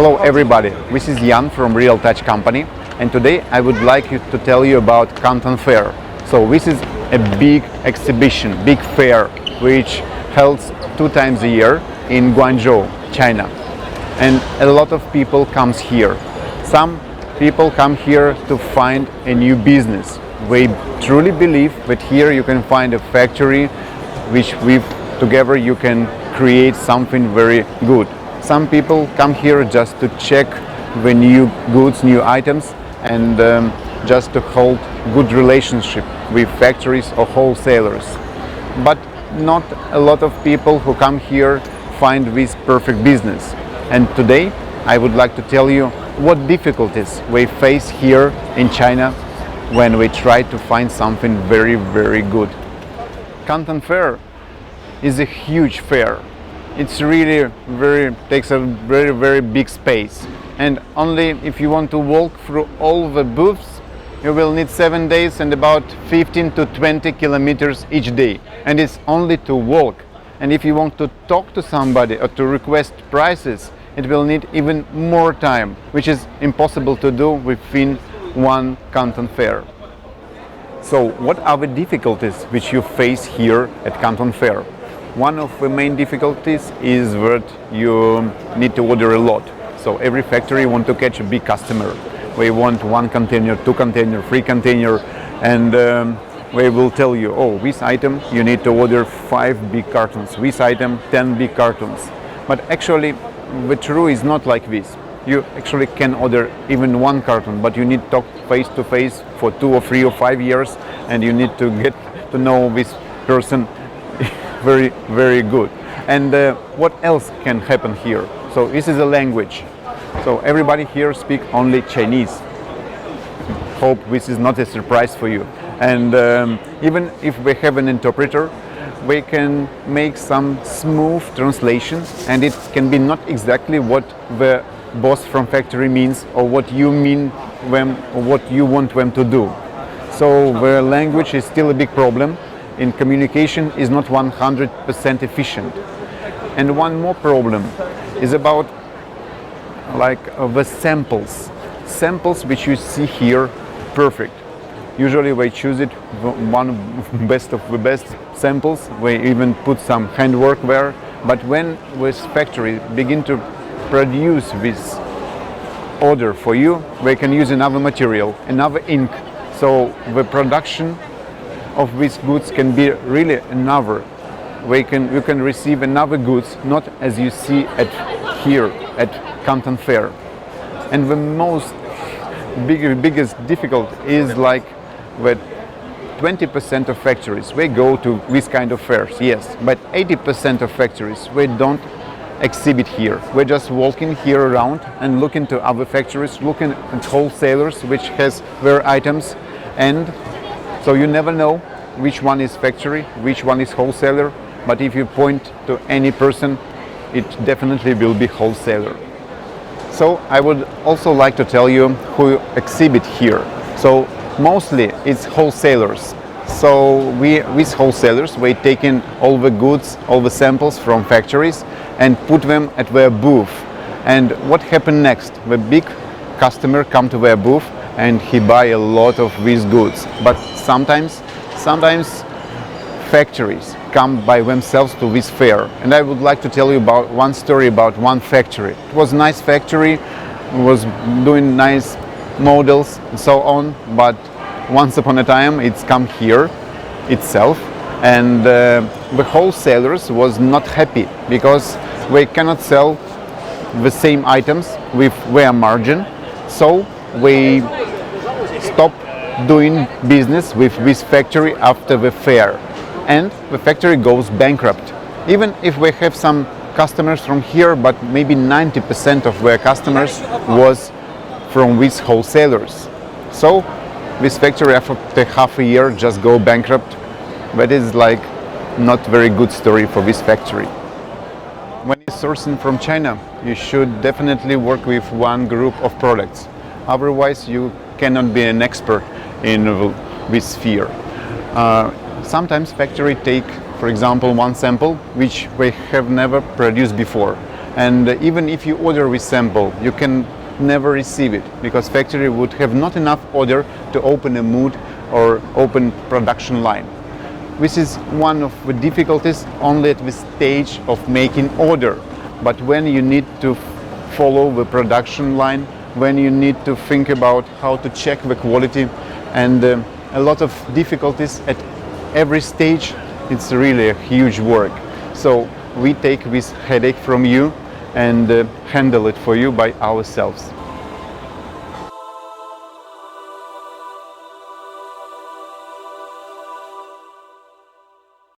Hello everybody, this is Jan from Real Touch Company, and today I would like to tell you about Canton Fair. So this is a big exhibition, big fair, which holds 2 times a year in Guangzhou, China. And a lot of people comes here. Some people come here to find a new business. We truly believe that here you can find a factory which together you can create something very good. Some people come here just to check the new goods, new items, and just to hold good relationship with factories or wholesalers. But not a lot of people who come here find this perfect business. And today I would like to tell you what difficulties we face here in China when we try to find something very, very good. Canton Fair is a huge fair. It's really takes a very big space, and only if you want to walk through all the booths you will need 7 days and about 15 to 20 kilometers each day, and it's only to walk. And if you want to talk to somebody or to request prices, it will need even more time, which is impossible to do within one Canton Fair. So what are the difficulties which you face here at Canton Fair? One of the main difficulties is that you need to order a lot. So every factory wants to catch a big customer. We want 1 container, 2 container, 3 container, and we will tell you, oh, this item you need to order 5 big cartons, this item 10 big cartons. But actually the truth is not like this. You actually can order even 1 carton, but you need to talk face to face for 2 or 3 or 5 years, and you need to get to know this person very good. And what else can happen here? So this is a language. So everybody here speaks only Chinese. Hope this is not a surprise for you. And even if we have an interpreter, we can make some smooth translation, and it can be not exactly what the boss from factory means or what you mean when, or what you want them to do. So the language is still a big problem. In communication is not 100% efficient. And one more problem is about the samples. Samples which you see here, perfect. Usually we choose it one best of the best samples. We even put some handwork there. But when this factory begin to produce this order for you, they can use another material, another ink. So the production of these goods can be really another. You can receive another goods, not as you see here at Canton Fair. And the biggest difficulty is like that 20% of factories we go to this kind of fairs, yes, but 80% of factories we don't exhibit here. We're just walking here around and looking to other factories, looking at wholesalers which has their items, and so you never know which one is factory, which one is wholesaler, but if you point to any person, it definitely will be wholesaler. So I would also like to tell you who exhibit here. So mostly it's wholesalers. So with wholesalers, we take in all the goods, all the samples from factories and put them at their booth. And what happened next? The big customer come to their booth and he buy a lot of these goods. But sometimes factories come by themselves to this fair. And I would like to tell you about one story about one factory. It was a nice factory, was doing nice models and so on, but once upon a time it's come here itself, and the wholesalers was not happy because we cannot sell the same items with their margin, so we stop doing business with this factory after the fair, and the factory goes bankrupt. Even if we have some customers from here, but maybe 90% of their customers was from these wholesalers. So this factory after half a year just go bankrupt. That is like not very good story for this factory. When you're sourcing from China, you should definitely work with one group of products. Otherwise you cannot be an expert in this sphere. Sometimes factory take, for example, one sample which we have never produced before, And even if you order with sample, you can never receive it because factory would have not enough order to open a mood or open production line. This is one of the difficulties only at the stage of making order. But when you need to follow the production line, when you need to think about how to check the quality and a lot of difficulties at every stage, it's really a huge work. So we take this headache from you and handle it for you by ourselves.